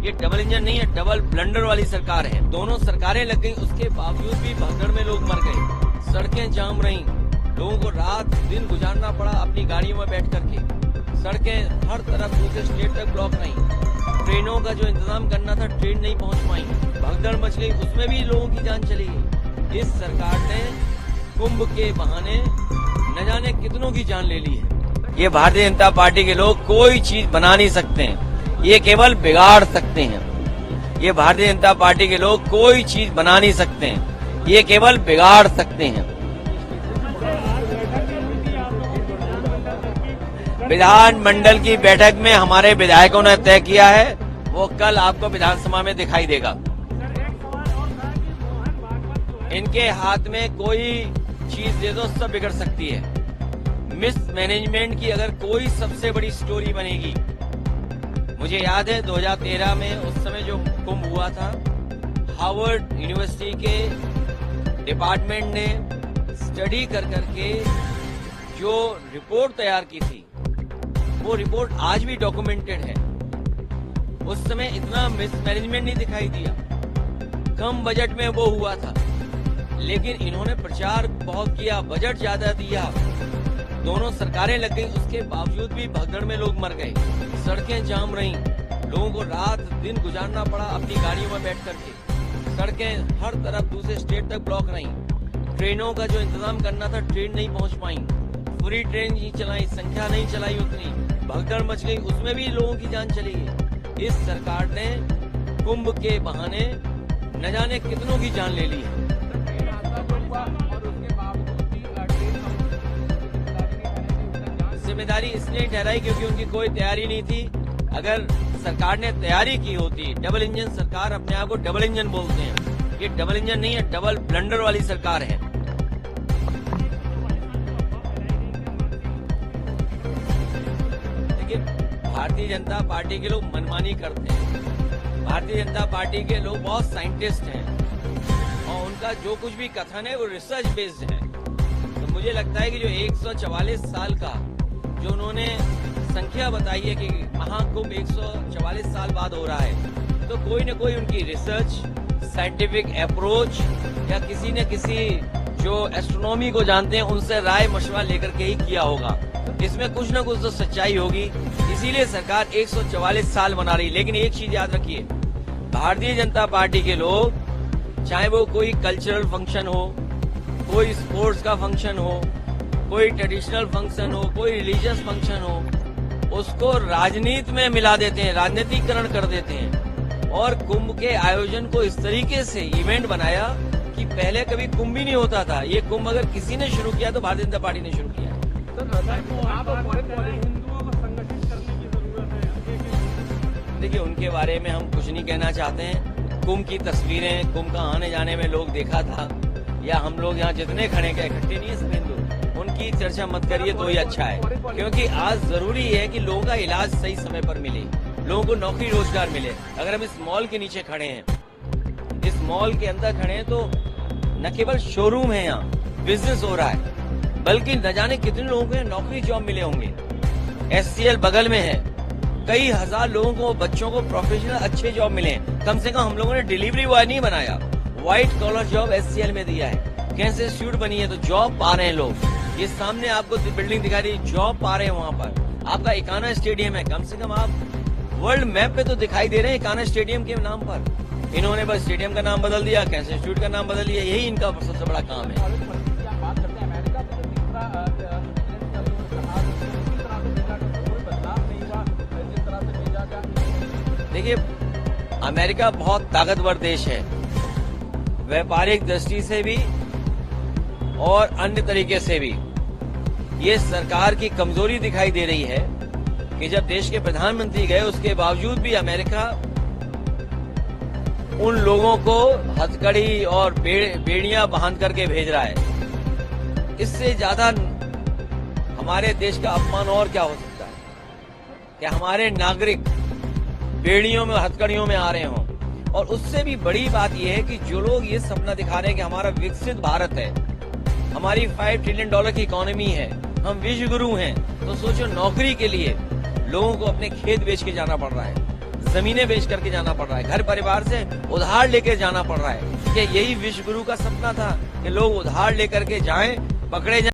ये double engine नहीं है, डबल ब्लंडर वाली सरकार है। दोनों सरकारें लग गई, उसके बावजूद भी भगदड़ में लोग मर गए, सड़कें जाम रहीं, लोगों को रात दिन गुजारना पड़ा अपनी गाड़ियों में बैठ करके। सड़कें हर तरफ दूसरे स्टेट तक ब्लॉक रहीं, ट्रेनों का जो इंतजाम करना था ट्रेन नहीं पहुंच पाई, भगदड़ मच गई, उसमें भी लोगों की जान चली गई। इस सरकार ने कुंभ के बहाने न जाने कितनों की जान ले ली है। ये भारतीय जनता पार्टी के लोग कोई चीज बना नहीं सकते हैं, ये केवल बिगाड़ सकते हैं। ये भारतीय जनता पार्टी के लोग कोई चीज बना नहीं सकते हैं, ये केवल बिगाड़ सकते हैं। विधानमंडल की बैठक में हमारे विधायकों ने तय किया है, वो कल आपको विधानसभा में दिखाई देगा। इनके हाथ में कोई चीज दे दो सब बिगड़ सकती है। मिस मैनेजमेंट की अगर कोई सबसे बड़ी स्टोरी बनेगी, मुझे याद है 2013 में उस समय जो कुंभ हुआ था, हार्वर्ड यूनिवर्सिटी के डिपार्टमेंट ने स्टडी कर करके जो रिपोर्ट तैयार की थी, वो रिपोर्ट आज भी डॉक्यूमेंटेड है। उस समय इतना मिस मैनेजमेंट नहीं दिखाई दिया, कम बजट में वो हुआ था, लेकिन इन्होंने प्रचार बहुत किया, बजट ज्यादा दिया, दोनों सरकारें लग गई, उसके बावजूद भी भगदड़ में लोग मर गए, सड़कें जाम रहीं, लोगों को रात दिन गुजारना पड़ा अपनी गाड़ियों में बैठ करके। सड़कें हर तरफ दूसरे स्टेट तक ब्लॉक रहीं, ट्रेनों का जो इंतजाम करना था ट्रेन नहीं पहुंच पाई, पूरी ट्रेन नहीं चलाई, संख्या नहीं चलाई उतनी, भगदड़ मच गई, उसमें भी लोगों की जान चली गई। इस सरकार ने कुंभ के बहाने न जाने कितनों की जान ले ली है। जिम्मेदारी इसलिए ठहराई क्योंकि उनकी कोई तैयारी नहीं थी। अगर सरकार ने तैयारी की होती, डबल इंजन सरकार, अपने आप को डबल इंजन बोलते हैं, ये डबल इंजन नहीं है, डबल ब्लंडर वाली सरकार है। लेकिन भारतीय जनता पार्टी के लोग मनमानी करते हैं। भारतीय जनता पार्टी के लोग बहुत साइंटिस्ट हैं और उनका जो कुछ भी कथन है वो रिसर्च बेस्ड है। तो मुझे लगता है कि जो 144 साल का जो उन्होंने संख्या बताई है कि महाकुंभ 144 साल बाद हो रहा है, तो कोई न कोई उनकी रिसर्च, साइंटिफिक अप्रोच या किसी न किसी जो एस्ट्रोनॉमी को जानते हैं उनसे राय मशवरा लेकर के ही किया होगा। इसमें कुछ न कुछ तो सच्चाई होगी, इसीलिए सरकार 144 साल मना रही। लेकिन एक चीज याद रखिए, भारतीय जनता पार्टी के लोग, चाहे वो कोई कल्चरल फंक्शन हो, कोई स्पोर्ट्स का फंक्शन हो, कोई ट्रेडिशनल फंक्शन हो, कोई रिलीजियस फंक्शन हो, उसको राजनीति में मिला देते हैं, राजनीतिकरण कर देते हैं। और कुंभ के आयोजन को इस तरीके से इवेंट बनाया कि पहले कभी कुंभ ही नहीं होता था। ये कुंभ अगर किसी ने शुरू किया तो भारतीय जनता पार्टी ने शुरू किया। देखिए, उनके बारे में हम कुछ नहीं कहना चाहते हैं। कुंभ की तस्वीरें, कुंभ का आने जाने में लोग देखा था, या हम लोग यहाँ जितने खड़े गए इकट्ठे नहीं है सब हिंदू, उनकी चर्चा मत करिए तो ही अच्छा है। क्योंकि आज जरूरी है कि लोगों का इलाज सही समय पर मिले, लोगों को नौकरी रोजगार मिले। अगर हम इस मॉल के नीचे खड़े हैं, इस मॉल के अंदर खड़े हैं, तो न केवल शोरूम है, यहाँ बिजनेस हो रहा है, बल्कि न जाने कितने लोगों को नौकरी जॉब मिले होंगे। SCL बगल में है, कई हजार लोगों को, बच्चों को प्रोफेशनल अच्छे जॉब मिले। कम से कम हम लोगों ने डिलीवरी बॉय नहीं बनाया, व्हाइट कॉलर जॉब SCL में दिया है। कैसे इंस्टीट्यूट बनी है तो जॉब पा रहे हैं लोग। ये सामने आपको बिल्डिंग दिखा रही, जॉब पा रहे हैं वहाँ पर। आपका इकाना स्टेडियम है, कम से कम आप वर्ल्ड मैप पे तो दिखाई दे रहे हैं इकाना स्टेडियम के नाम पर। इन्होंने बस स्टेडियम का नाम बदल दिया, कैंसर इंस्टीट्यूट का नाम बदल दिया, यही इनका सबसे बड़ा काम है। देखिए, अमेरिका बहुत ताकतवर देश है, व्यापारिक दृष्टि से भी और अन्य तरीके से भी। ये सरकार की कमजोरी दिखाई दे रही है कि जब देश के प्रधानमंत्री गए, उसके बावजूद भी अमेरिका उन लोगों को हथकड़ी और बेड़ियां बांध करके भेज रहा है। इससे ज्यादा हमारे देश का अपमान और क्या हो सकता है कि हमारे नागरिक बेड़ियों में, हथकड़ियों में आ रहे हों। और उससे भी बड़ी बात यह है कि जो लोग ये सपना दिखा रहे हैं कि हमारा विकसित भारत है, हमारी $5 ट्रिलियन की इकोनॉमी है, हम विश्व गुरु हैं, तो सोचो नौकरी के लिए लोगों को अपने खेत बेच के जाना पड़ रहा है, जमीनें बेच करके जाना पड़ रहा है, घर परिवार से उधार लेकर जाना पड़ रहा है। कि यही विश्व गुरु का सपना था कि लोग उधार लेकर के जाएं, पकड़े जाएं।